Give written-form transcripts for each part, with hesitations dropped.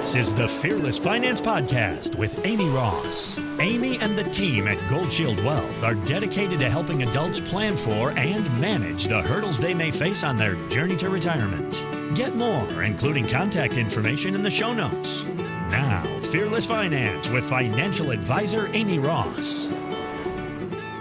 This is the Fearless Finance Podcast with Amy Ross. Amy and the team at Gold Shield Wealth are dedicated to helping adults plan for and manage the hurdles they may face on their journey to retirement. Get more, including contact information in the show notes. Now, Fearless Finance with financial advisor Amy Ross.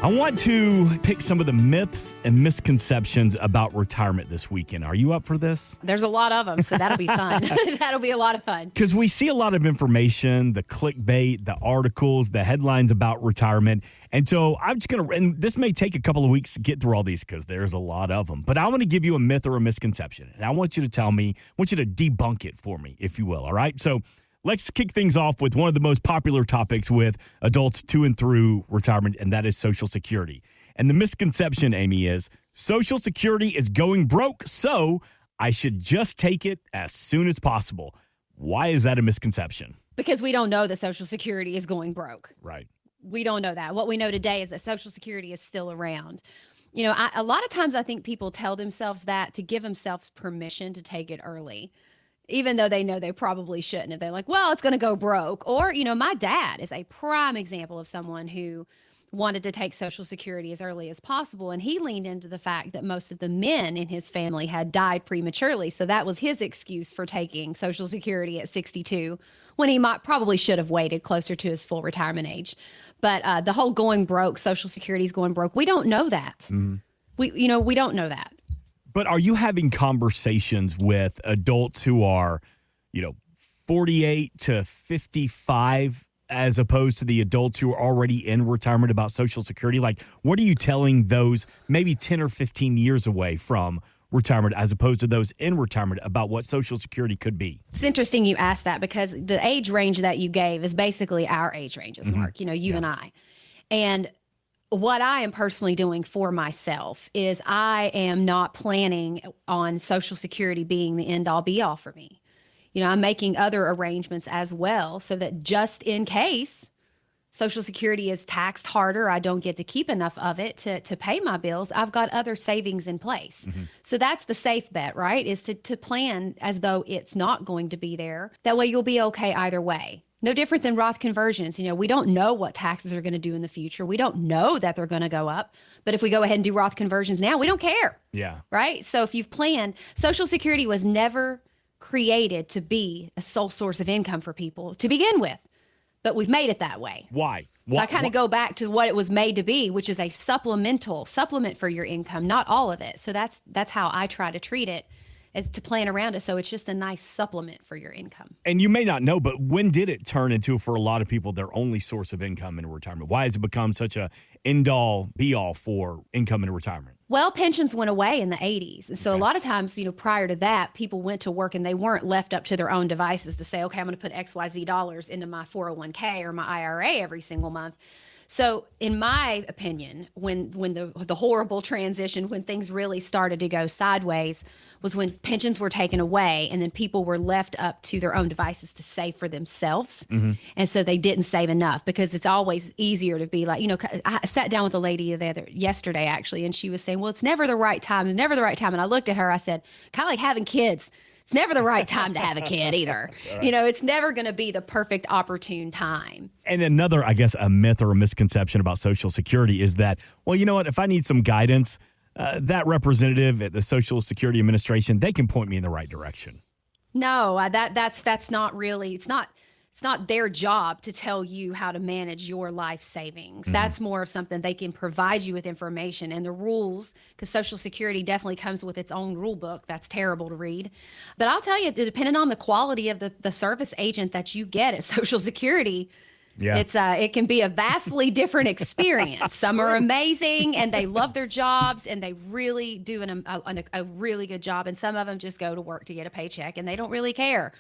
I want to pick some of the myths and misconceptions about retirement this weekend. Are you up for this? There's a lot of them, so that'll be fun. That'll be a lot of fun. Because we see a lot of information, the clickbait, the articles, the headlines about retirement. And so I'm just going to, and this may take a couple of weeks to get through all these because there's a lot of them. But I want to give you a myth or a misconception. And I want you to tell me, I want you to debunk it for me, if you will. All right? So let's kick things off with one of the most popular topics with adults to and through retirement, and that is Social Security. And the misconception, Amy, is Social Security is going broke, so I should just take it as soon as possible. Why is that a misconception? Because we don't know that Social Security is going broke. Right. We don't know that. What we know today is that Social Security is still around. You know, a lot of times I think people tell themselves that to give themselves permission to take it early, even though they know they probably shouldn't. If they're like, well, it's going to go broke. Or, you know, my dad is a prime example of someone who wanted to take Social Security as early as possible. And he leaned into the fact that most of the men in his family had died prematurely. So that was his excuse for taking Social Security at 62, when he probably should have waited closer to his full retirement age. But the whole going broke, Social Security is going broke, we don't know that. Mm-hmm. We don't know that. But are you having conversations with adults who are, 48 to 55 as opposed to the adults who are already in retirement about Social Security? Like, what are you telling those maybe 10 or 15 years away from retirement as opposed to those in retirement about what Social Security could be? It's interesting you asked that because the age range that you gave is basically our age ranges, Mark, you and I. And what I am personally doing for myself is I am not planning on Social Security being the end all be all for me. I'm making other arrangements as well so that just in case Social Security is taxed harder, I don't get to keep enough of it to pay my bills, I've got other savings in place. Mm-hmm. So that's the safe bet, right? Is to plan as though it's not going to be there. That way you'll be okay either way. No different than Roth conversions. We don't know what taxes are going to do in the future. We don't know that they're going to go up. But if we go ahead and do Roth conversions now, we don't care. Yeah. Right? So if you've planned, Social Security was never created to be a sole source of income for people to begin with. But we've made it that way. Why? So I kind of go back to what it was made to be, which is a supplement for your income, not all of it. So that's how I try to treat it, is to plan around it. So it's just a nice supplement for your income. And you may not know, but when did it turn into, for a lot of people, their only source of income in retirement? Why has it become such a end-all, be-all for income in retirement? Well, pensions went away in the 80s. And so a lot of times, prior to that, people went to work and they weren't left up to their own devices to say, okay, I'm going to put XYZ dollars into my 401k or my IRA every single month. So in my opinion, when the horrible transition, when things really started to go sideways, was when pensions were taken away and then people were left up to their own devices to save for themselves. Mm-hmm. And so they didn't save enough, because it's always easier to be like, I sat down with a lady yesterday actually, and she was saying, well, it's never the right time. It's never the right time. And I looked at her, I said, kind of like having kids. It's never the right time to have a kid either. Right. It's never going to be the perfect opportune time. And another, I guess, a myth or a misconception about Social Security is that, well, you know what, if I need some guidance, that representative at the Social Security Administration, they can point me in the right direction. No, that's not really, it's not their job to tell you how to manage your life savings. Mm-hmm. That's more of something they can provide you with information and the rules, because Social Security definitely comes with its own rule book. That's terrible to read. But I'll tell you, depending on the quality of the service agent that you get at Social Security, it can be a vastly different experience. Some are amazing and they love their jobs and they really do a really good job. And some of them just go to work to get a paycheck and they don't really care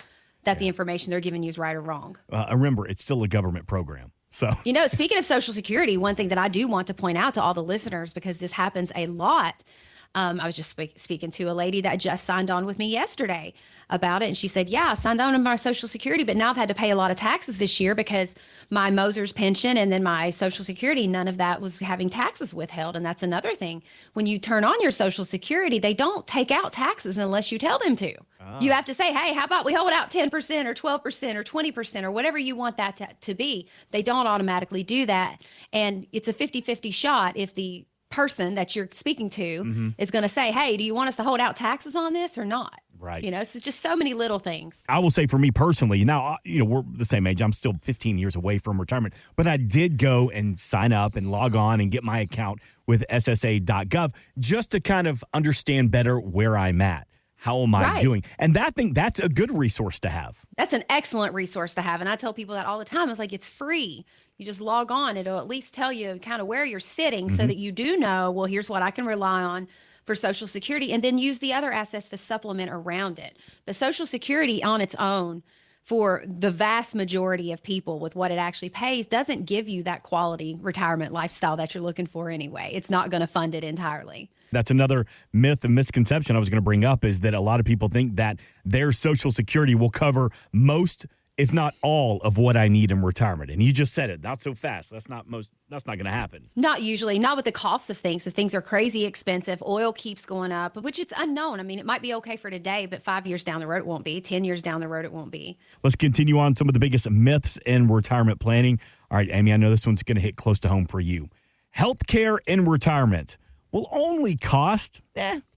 that the information they're giving you is right or wrong. Remember, it's still a government program. So, speaking of Social Security, one thing that I do want to point out to all the listeners, because this happens a lot, I was just speaking to a lady that just signed on with me yesterday about it. And she said, yeah, I signed on to my Social Security, but now I've had to pay a lot of taxes this year because my Moser's pension and then my Social Security, none of that was having taxes withheld. And that's another thing. When you turn on your Social Security, they don't take out taxes unless you tell them to. You have to say, hey, how about we hold out 10% or 12% or 20% or whatever you want that to be. They don't automatically do that. And it's a 50-50 shot if the person that you're speaking to is going to say, hey, do you want us to hold out taxes on this or not? Right. So just so many little things. I will say for me personally, now, we're the same age. I'm still 15 years away from retirement, but I did go and sign up and log on and get my account with SSA.gov just to kind of understand better where I'm at. How am I doing? And that's a good resource to have. That's an excellent resource to have. And I tell people that all the time. It's like, it's free. You just log on. It'll at least tell you kind of where you're sitting so that you do know, well, here's what I can rely on for Social Security, and then use the other assets to supplement around it. But Social Security on its own, for the vast majority of people with what it actually pays, doesn't give you that quality retirement lifestyle that you're looking for anyway. It's not going to fund it entirely. That's another myth and misconception I was going to bring up, is that a lot of people think that their Social Security will cover most, if not all, of what I need in retirement. And you just said it, not so fast. That's not going to happen. Not usually, not with the cost of things. If things are crazy expensive, oil keeps going up, which it's unknown. I mean, it might be okay for today, but 5 years down the road, it won't be. 10 years down the road, it won't be. Let's continue on some of the biggest myths in retirement planning. All right, Amy, I know this one's going to hit close to home for you. Healthcare in retirement will only cost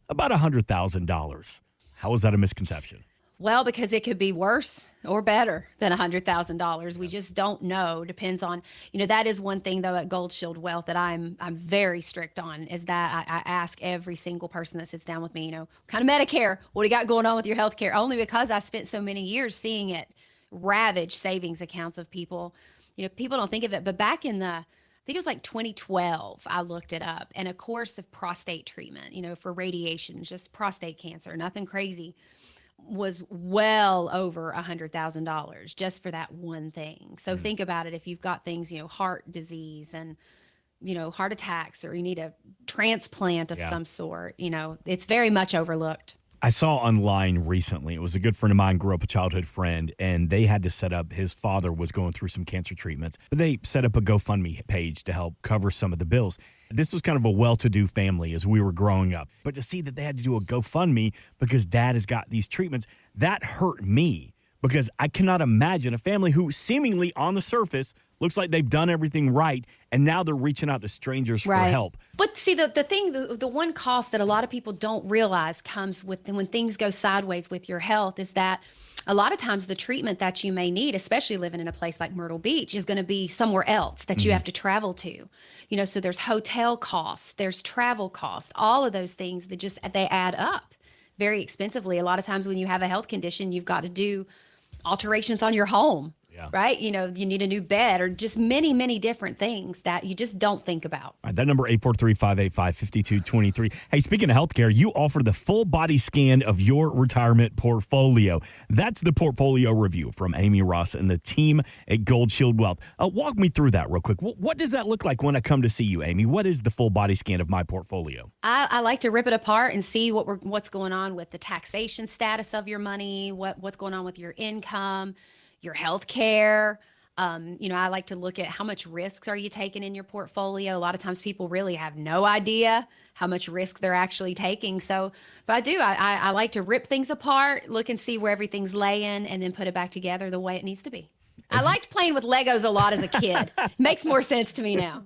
about $100,000. How is that a misconception? Well, because it could be worse or better than $100,000. We just don't know. Depends on, that is one thing though at Gold Shield Wealth that I'm very strict on, is that I ask every single person that sits down with me, kind of Medicare, what do you got going on with your health care? Only because I spent so many years seeing it ravage savings accounts of people. People don't think of it, but back in I think it was like 2012, I looked it up, and a course of prostate treatment, for radiation, just prostate cancer, nothing crazy, was well over $100,000 just for that one thing. So think about it. If you've got things, heart disease and, heart attacks, or you need a transplant of some sort, it's very much overlooked. I saw online recently, it was a good friend of mine, grew up a childhood friend, and they had to set up, his father was going through some cancer treatments, but they set up a GoFundMe page to help cover some of the bills. This was kind of a well-to-do family as we were growing up. But to see that they had to do a GoFundMe because dad has got these treatments, that hurt me, because I cannot imagine a family who seemingly on the surface looks like they've done everything right, and now they're reaching out to strangers for help. But see, the one cost that a lot of people don't realize comes with when things go sideways with your health is that a lot of times the treatment that you may need, especially living in a place like Myrtle Beach, is going to be somewhere else that you have to travel to. So there's hotel costs, there's travel costs, all of those things that they add up very expensively. A lot of times when you have a health condition, you've got to do alterations on your home. Right? You need a new bed, or just many, many different things that you just don't think about. All right, that number, 843-585-5223. Hey, speaking of healthcare, you offer the full body scan of your retirement portfolio. That's the portfolio review from Amy Ross and the team at Gold Shield Wealth. Walk me through that real quick. What does that look like when I come to see you, Amy? What is the full body scan of my portfolio? I like to rip it apart and see what's going on with the taxation status of your money, what's going on with your income, your health care. I like to look at how much risks are you taking in your portfolio. A lot of times people really have no idea how much risk they're actually taking. So, but I like to rip things apart, look and see where everything's laying, and then put it back together the way it needs to be. I liked playing with Legos a lot as a kid. Makes more sense to me now.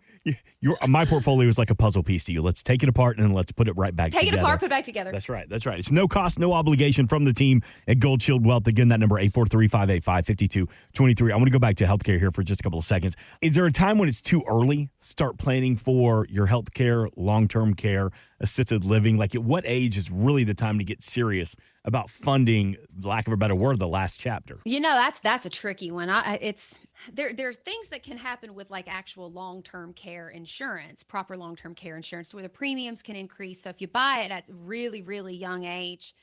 My portfolio is like a puzzle piece to you. Let's take it apart and then let's put it right back together. Take it apart, put it back together. That's right. It's no cost, no obligation from the team at Gold Shield Wealth. Again, that number, 843-585-5223. I want to go back to healthcare here for just a couple of seconds. Is there a time when it's too early? Start planning for your healthcare, long-term care, assisted living. Like, at what age is really the time to get serious about funding, lack of a better word, the last chapter? That's a tricky one. There's things that can happen with like actual long-term care insurance, proper long-term care insurance, where the premiums can increase. So if you buy it at a really, really young age,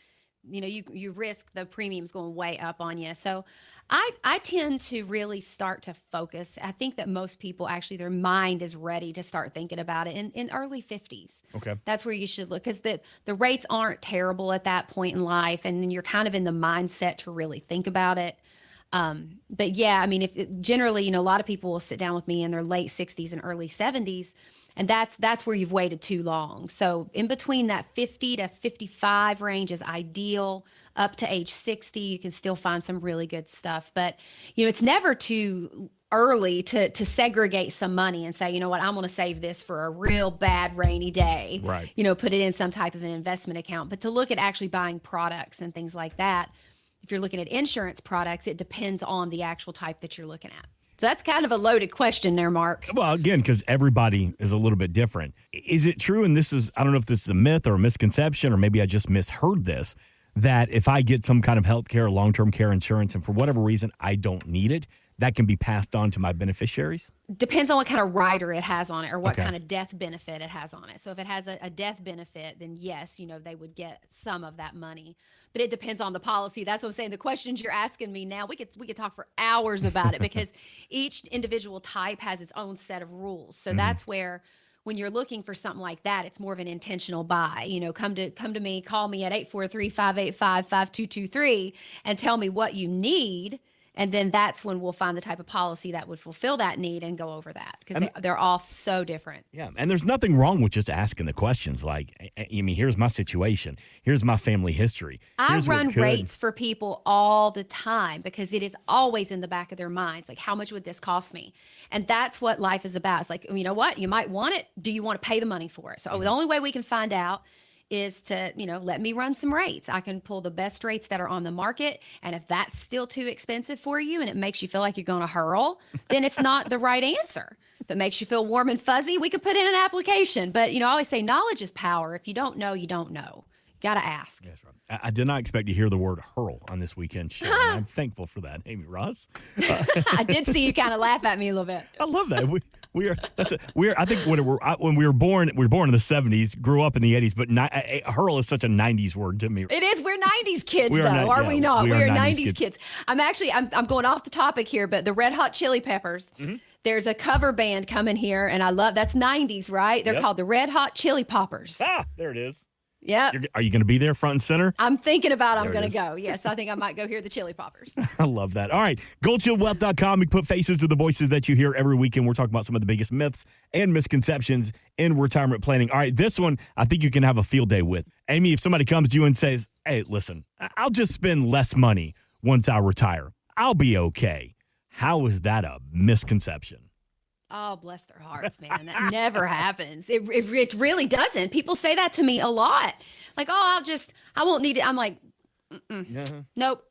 you risk the premiums going way up on you. So I tend to really start to focus. I think that most people actually, their mind is ready to start thinking about it in early 50s. Okay. That's where you should look, because the rates aren't terrible at that point in life, and then you're kind of in the mindset to really think about it. But yeah, I mean, generally, a lot of people will sit down with me in their late 60s and early 70s, and that's where you've waited too long. So in between that 50 to 55 range is ideal. Up to age 60, you can still find some really good stuff. But, it's never too early to segregate some money and say, you know what, I'm going to save this for a real bad rainy day. Right. Put it in some type of an investment account. But to look at actually buying products and things like that, if you're looking at insurance products, it depends on the actual type that you're looking at. So that's kind of a loaded question there, Mark. Well, again, because everybody is a little bit different. Is it true, and I don't know if this is a myth or a misconception, or maybe I just misheard this, that if I get some kind of health care or long-term care insurance and for whatever reason I don't need it, that can be passed on to my beneficiaries? Depends on what kind of rider it has on it, or what Okay. kind of death benefit it has on it. So if it has a death benefit, then yes, they would get some of that money. But it depends on the policy. That's what I'm saying. The questions you're asking me now, we could talk for hours about it, because each individual type has its own set of rules. So that's where, when you're looking for something like that, it's more of an intentional buy. Come to me, call me at 843-585-5223 and tell me what you need. And then that's when we'll find the type of policy that would fulfill that need and go over that, because they're all so different. Yeah, and there's nothing wrong with just asking the questions like, here's my situation. Here's my family history. I run rates for people all the time, because it is always in the back of their minds. Like, how much would this cost me? And that's what life is about. It's like, you know what? You might want it. Do you want to pay the money for it? So the only way we can find out is to, let me run some rates. I can pull the best rates that are on the market. And if that's still too expensive for you and it makes you feel like you're going to hurl, then it's not the right answer. If it makes you feel warm and fuzzy, we can put in an application. But, I always say knowledge is power. If you don't know, you don't know. Got to ask. That's right. I did not expect to hear the word hurl on this weekend show. And I'm thankful for that, Amy Ross. I did see you kind of laugh at me a little bit. I love that. I think when we were born in the 70s, grew up in the 80s, but hurl is such a 90s word to me. It is. We're 90s kids, We are though, are we not? we We are are 90s 90s kids. I'm going off the topic here, but the Red Hot Chili Peppers, there's a cover band coming here, and that's 90s, right? They're called the Red Hot Chili Poppers. Ah, there it is. Yep. Are you going to be there front and center? I'm thinking about I'm There it going is. to go. Yes, I think I might go hear the Chili Poppers. I love that. All right. GoldShieldWealth.com. We put faces to the voices that you hear every weekend. We're talking about some of the biggest myths and misconceptions in retirement planning. All right. This one, I think you can have a field day with. Amy, if somebody comes to you and says, hey, listen, I'll just spend less money once I retire, I'll be okay. How is that a misconception? Oh, bless their hearts, man. That never happens. It really doesn't. People say that to me a lot. Like, oh, I won't need it. I'm like, nope.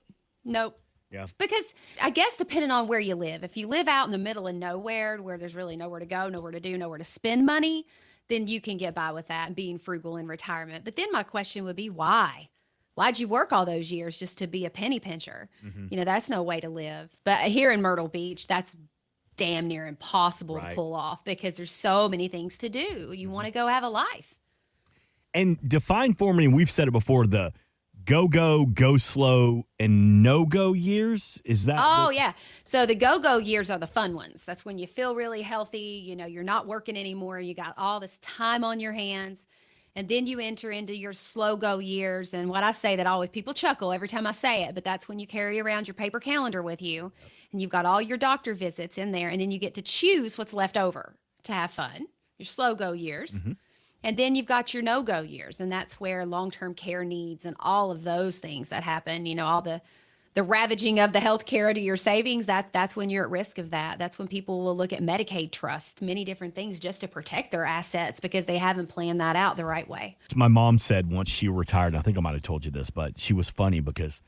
Yeah. Because I guess depending on where you live, if you live out in the middle of nowhere where there's really nowhere to go, nowhere to do, nowhere to spend money, then you can get by with that and being frugal in retirement. But then my question would be, why? Why'd you work all those years just to be a penny pincher? That's no way to live. But here in Myrtle Beach, that's damn near impossible to pull off, because there's so many things to do. You want to go have a life. And define for me, and we've said it before, the go slow, and no-go years? Is that? Oh, yeah. So the go years are the fun ones. That's when you feel really healthy. You're not working anymore. You got all this time on your hands. And then you enter into your slow go years. And what I say that always, people chuckle every time I say it, but that's when you carry around your paper calendar with you, and you've got all your doctor visits in there. And then you get to choose what's left over to have fun, your slow go years. And then you've got your no-go years, and that's where long-term care needs and all of those things that happen, all the ravaging of the health care to your savings, that's when you're at risk of that. That's when people will look at Medicaid trust, many different things just to protect their assets, because they haven't planned that out the right way. My mom said once she retired, and I think I might have told you this, but she was funny because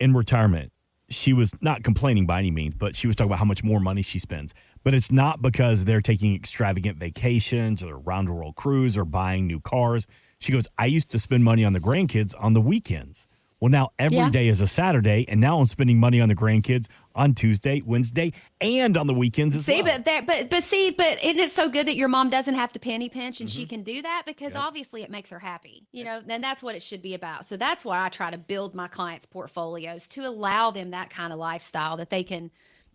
in retirement, she was not complaining by any means, but she was talking about how much more money she spends. But it's not because they're taking extravagant vacations or round-the-world cruise or buying new cars. She goes, I used to spend money on the grandkids on the weekends. Well, now every day is a Saturday, and now I'm spending money on the grandkids on Tuesday, Wednesday, and on the weekends as well. But isn't it so good that your mom doesn't have to penny pinch and she can do that? Because obviously it makes her happy, and that's what it should be about. So that's why I try to build my clients' portfolios, to allow them that kind of lifestyle, that they can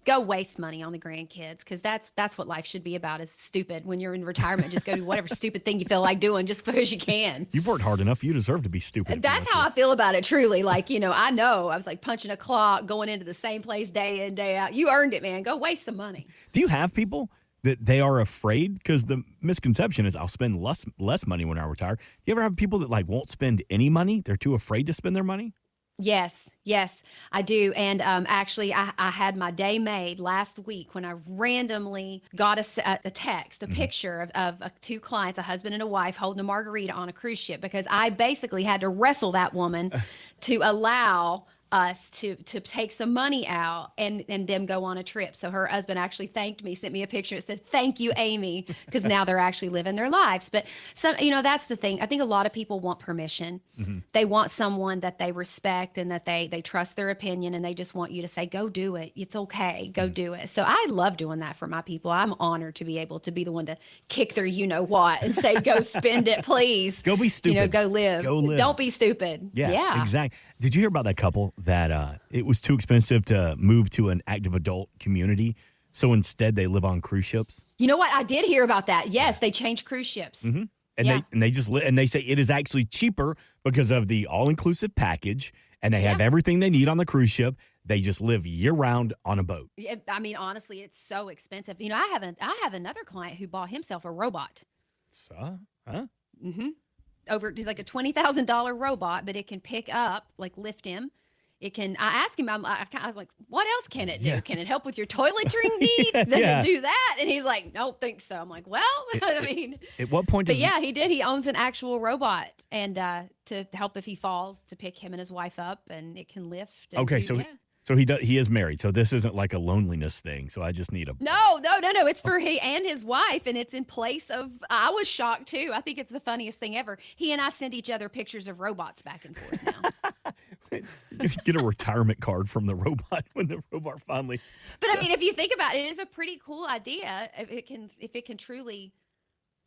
go waste money on the grandkids, because that's what life should be about, is stupid. When you're in retirement, just go do whatever stupid thing you feel like doing just because you can. You've worked hard enough. You deserve to be stupid. That's how I feel about it, truly. Like, I know I was like punching a clock, going into the same place day in, day out. You earned it, man. Go waste some money. Do you have people that they are afraid? Because the misconception is I'll spend less money when I retire. Do you ever have people that like won't spend any money? They're too afraid to spend their money? Yes, I do. And actually, I had my day made last week when I randomly got a text, a picture of two clients, a husband and a wife, holding a margarita on a cruise ship, because I basically had to wrestle that woman to allow us to take some money out and them go on a trip. So her husband actually thanked me, sent me a picture. It said, "Thank you, Amy," because now they're actually living their lives. But that's the thing. I think a lot of people want permission. They want someone that they respect and that they trust their opinion, and they just want you to say, "Go do it. It's okay. Go do it." So I love doing that for my people. I'm honored to be able to be the one to kick their what and say, "Go spend it, please. Go be stupid. Go live. Go live. Don't be stupid." Yes, yeah, exactly. Did you hear about that couple that it was too expensive to move to an active adult community, so instead they live on cruise ships? You know what? I did hear about that. Yes, they changed cruise ships. And they just and they say it is actually cheaper because of the all-inclusive package, and they have everything they need on the cruise ship. They just live year-round on a boat. I mean, honestly, it's so expensive. I have another client who bought himself a robot. So, huh? It's like a $20,000 robot, but it can pick up, like lift him. It can. I asked him. I was like, "What else can it do? Yeah. Can it help with your toiletry needs? Does it do that?" And he's like, "Don't think so." I'm like, "Well, I mean." At what point? But he did. He owns an actual robot, and to help if he falls, to pick him and his wife up, and it can lift. Okay, so he is married. So this isn't like a loneliness thing. So I just need a No. It's for he and his wife, and it's in place of. I was shocked too. I think it's the funniest thing ever. He and I send each other pictures of robots back and forth now. Get a retirement card from the robot when the robot finally. But I mean, if you think about it, it is a pretty cool idea. If it can truly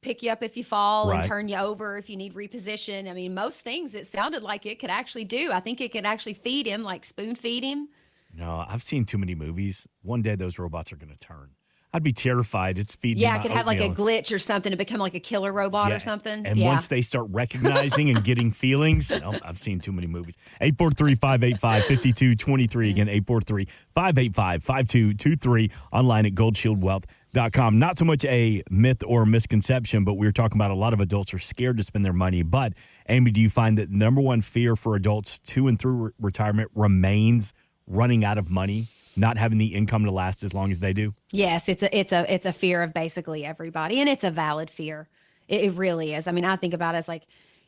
pick you up if you fall and turn you over if you need reposition. I mean, most things it sounded like it could actually do. I think it could actually feed him, like spoon feed him. No, I've seen too many movies. One day those robots are going to turn. I'd be terrified. It's feeding. Yeah, it could have like a glitch or something to become like a killer robot or something. And once they start recognizing and getting feelings, I've seen too many movies. 843-585-5223. Again, 843-585-5223. Online at goldshieldwealth.com. Not so much a myth or a misconception, but we were talking about a lot of adults are scared to spend their money. But, Amy, do you find that the number one fear for adults to and through retirement remains running out of money? Not having the income to last as long as they do? Yes, it's a fear of basically everybody, and it's a valid fear. It really is. I mean, I think about it as like,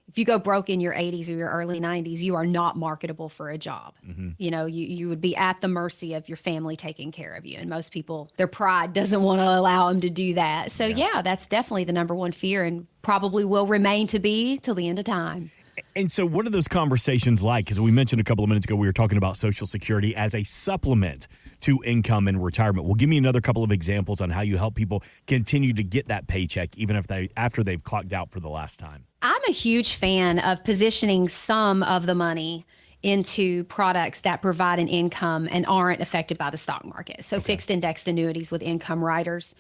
if you go broke in your 80s or your early 90s, you are not marketable for a job. You would be at the mercy of your family taking care of you, and most people, their pride doesn't want to allow them to do that. So that's definitely the number one fear, and probably will remain to be till the end of time. And so what are those conversations like? Because we mentioned a couple of minutes ago, we were talking about Social Security as a supplement to income and retirement. Well, give me another couple of examples on how you help people continue to get that paycheck, even after they've clocked out for the last time. I'm a huge fan of positioning some of the money into products that provide an income and aren't affected by the stock market. So fixed indexed annuities with income riders,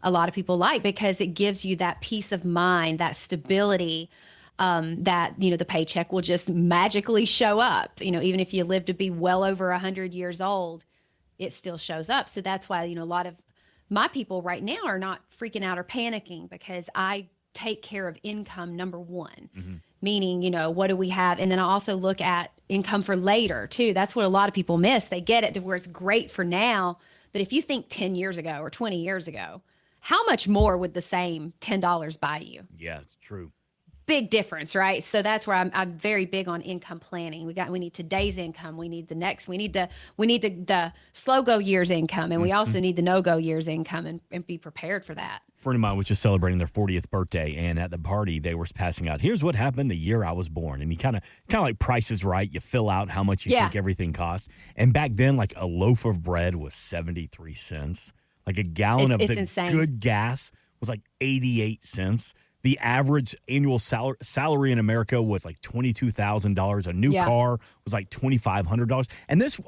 a lot of people like, because it gives you that peace of mind, that stability, that, the paycheck will just magically show up. Even if you live to be well over 100 years old, it still shows up. So that's why, a lot of my people right now are not freaking out or panicking, because I take care of income number one, meaning, what do we have? And then I also look at income for later too. That's what a lot of people miss. They get it to where it's great for now. But if you think 10 years ago or 20 years ago, how much more would the same $10 buy you? Yeah, it's true. Big difference, right? So that's where I'm very big on income planning. We need today's income. We need the next. We need the slow go years income, and we also need the no go years income, and be prepared for that. A friend of mine was just celebrating their 40th birthday, and at the party they were passing out, here's what happened the year I was born. And you kind of like Price is Right. You fill out how much you think everything costs. And back then, like a loaf of bread was 73 cents. Like a gallon of the insane. good gas was like 88 cents. The average annual salary in America was like $22,000. A new car was like $2,500. And this,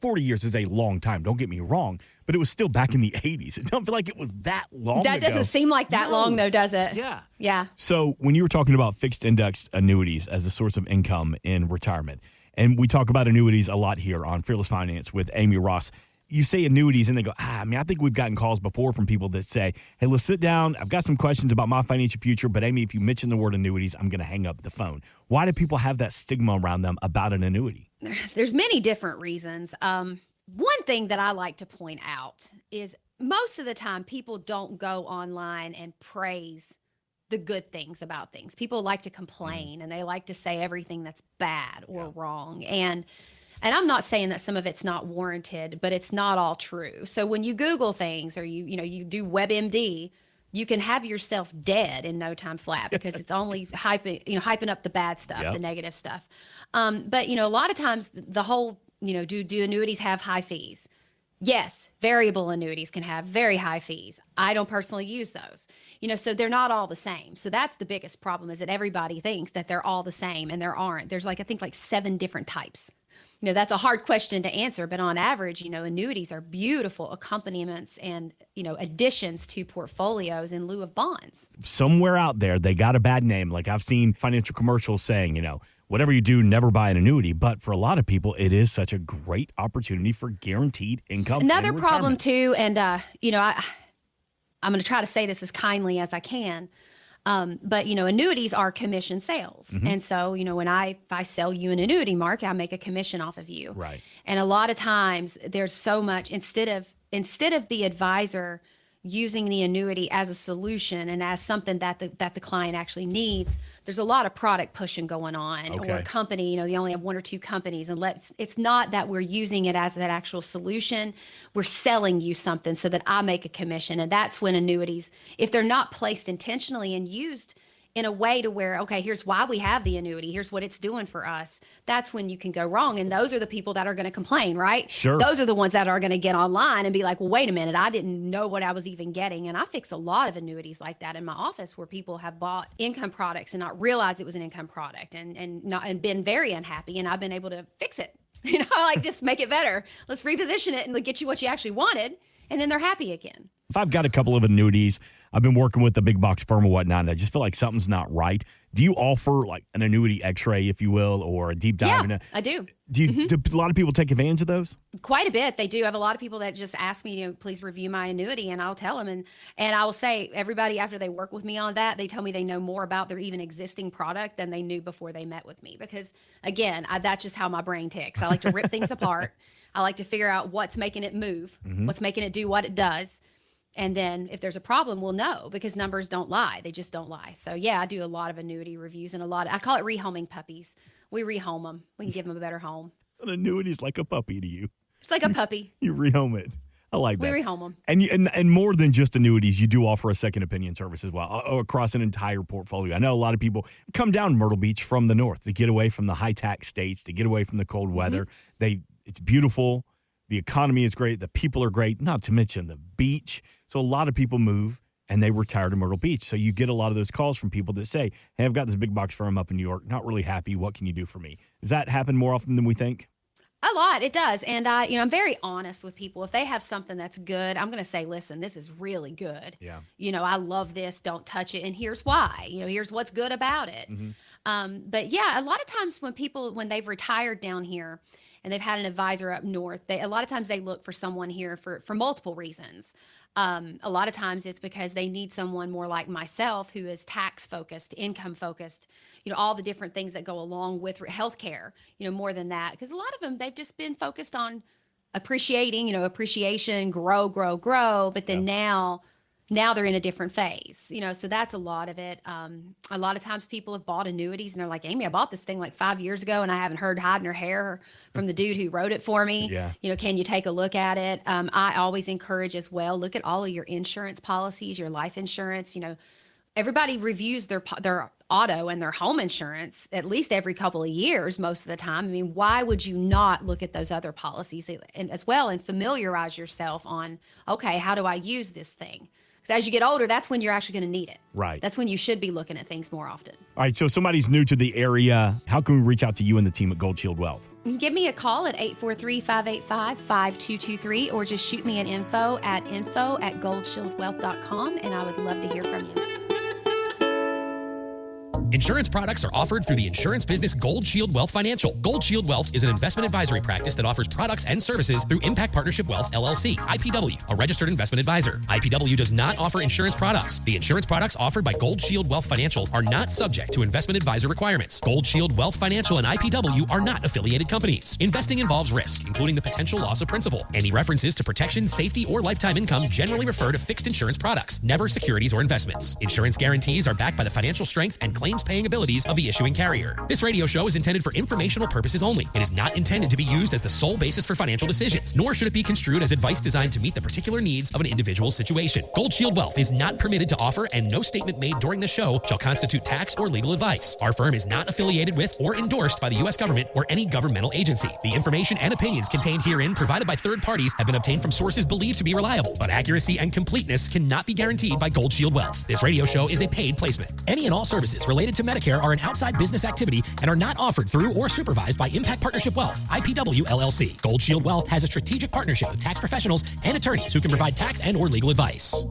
40 years is a long time. Don't get me wrong, but it was still back in the 80s. It don't feel like it was that long That ago. doesn't seem like that long, though, does it? Yeah. Yeah. So when you were talking about fixed indexed annuities as a source of income in retirement, and we talk about annuities a lot here on Fearless Finance with Amy Ross, you say annuities and they go, I think we've gotten calls before from people that say, hey, let's sit down. I've got some questions about my financial future, but Amy, if you mention the word annuities, I'm going to hang up the phone. Why do people have that stigma around them about an annuity? There's many different reasons. One thing that I like to point out is most of the time people don't go online and praise the good things about things. People like to complain and they like to say everything that's bad or wrong. And I'm not saying that some of it's not warranted, but it's not all true. So when you Google things or you do WebMD, you can have yourself dead in no time flat because it's only hyping up the bad stuff, the negative stuff. But a lot of times the whole, do annuities have high fees? Yes, variable annuities can have very high fees. I don't personally use those. So they're not all the same. So that's the biggest problem, is that everybody thinks that they're all the same, and there aren't. There's I think 7 different types. That's a hard question to answer, but on average, annuities are beautiful accompaniments and, additions to portfolios in lieu of bonds. Somewhere out there, they got a bad name. Like I've seen financial commercials saying, whatever you do, never buy an annuity. But for a lot of people, it is such a great opportunity for guaranteed income. Another problem too, and, I'm going to try to say this as kindly as I can. But annuities are commission sales. And so, if I sell you an annuity, Mark, I make a commission off of you. Right. And a lot of times there's so much, instead of the advisor using the annuity as a solution and as something that the client actually needs, there's a lot of product pushing going on. Okay. Or a company, they only have 1 or 2 companies, and it's not that we're using it as an actual solution. We're selling you something so that I make a commission. And that's when annuities, if they're not placed intentionally and used in a way to where, okay, here's why we have the annuity, here's what it's doing for us, that's when you can go wrong. And those are the people that are going to complain, right? Sure. Those are the ones that are going to get online and be like, well, wait a minute, I didn't know what I was even getting. And I fix a lot of annuities like that in my office, where people have bought income products and not realized it was an income product and been very unhappy. And I've been able to fix it, just make it better. Let's reposition it and get you what you actually wanted. And then they're happy again. If I've got a couple of annuities, I've been working with the big box firm and whatnot, and I just feel like something's not right. Do you offer an annuity x-ray, if you will, or a deep dive? Yeah, I do. Do a lot of people take advantage of those? Quite a bit. They do. I have a lot of people that just ask me, please review my annuity, and I'll tell them. And I will say, everybody, after they work with me on that, they tell me they know more about their even existing product than they knew before they met with me. Because, again, that's just how my brain ticks. I like to rip things apart. I like to figure out what's making it move, what's making it do what it does. And then if there's a problem, we'll know, because numbers don't lie. They just don't lie. So, yeah, I do a lot of annuity reviews and I call it rehoming puppies. We rehome them. We can give them a better home. An annuity is like a puppy to you. It's like a puppy. You rehome it. I like that. We rehome them. And more than just annuities, you do offer a second opinion service as well across an entire portfolio. I know a lot of people come down Myrtle Beach from the north to get away from the high tax states, to get away from the cold weather. It's beautiful. The economy is great. The people are great, not to mention the beach. So a lot of people move and they retire to Myrtle Beach. So you get a lot of those calls from people that say, hey, I've got this big box firm up in New York, not really happy. What can you do for me? Does that happen more often than we think? A lot. It does. And I'm very honest with people. If they have something that's good, I'm going to say, listen, this is really good. Yeah. I love this. Don't touch it. And here's why. Here's what's good about it. But yeah, a lot of times when they've retired down here and they've had an advisor up north, a lot of times they look for someone here for multiple reasons. A lot of times it's because they need someone more like myself, who is tax focused, income focused, all the different things that go along with healthcare, more than that. Because a lot of them, they've just been focused on appreciation, grow. But then now they're in a different phase, so that's a lot of it. A lot of times people have bought annuities and they're like, Amy, I bought this thing 5 years ago and I haven't heard hide nor hair from the dude who wrote it for me. Yeah. Can you take a look at it? I always encourage as well, look at all of your insurance policies, your life insurance. Everybody reviews their auto and their home insurance at least every couple of years, most of the time. I mean, why would you not look at those other policies as well and familiarize yourself on, okay, how do I use this thing? Because as you get older, that's when you're actually going to need it. Right. That's when you should be looking at things more often. All right. So somebody's new to the area. How can we reach out to you and the team at Gold Shield Wealth? You can give me a call at 843-585-5223 or just shoot me an info@goldshieldwealth.com, and I would love to hear from you. Insurance products are offered through the insurance business Gold Shield Wealth Financial. Gold Shield Wealth is an investment advisory practice that offers products and services through Impact Partnership Wealth, LLC, IPW, a registered investment advisor. IPW does not offer insurance products. The insurance products offered by Gold Shield Wealth Financial are not subject to investment advisor requirements. Gold Shield Wealth Financial and IPW are not affiliated companies. Investing involves risk, including the potential loss of principal. Any references to protection, safety, or lifetime income generally refer to fixed insurance products, never securities or investments. Insurance guarantees are backed by the financial strength and claims paying abilities of the issuing carrier. This radio show is intended for informational purposes only. It is not intended to be used as the sole basis for financial decisions, nor should it be construed as advice designed to meet the particular needs of an individual situation. Gold Shield Wealth is not permitted to offer, and no statement made during the show shall constitute tax or legal advice. Our firm is not affiliated with or endorsed by the U.S. government or any governmental agency. The information and opinions contained herein provided by third parties have been obtained from sources believed to be reliable, but accuracy and completeness cannot be guaranteed by Gold Shield Wealth. This radio show is a paid placement. Any and all services related to Medicare are an outside business activity and are not offered through or supervised by Impact Partnership Wealth, IPW, LLC. Gold Shield Wealth has a strategic partnership with tax professionals and attorneys who can provide tax and or legal advice.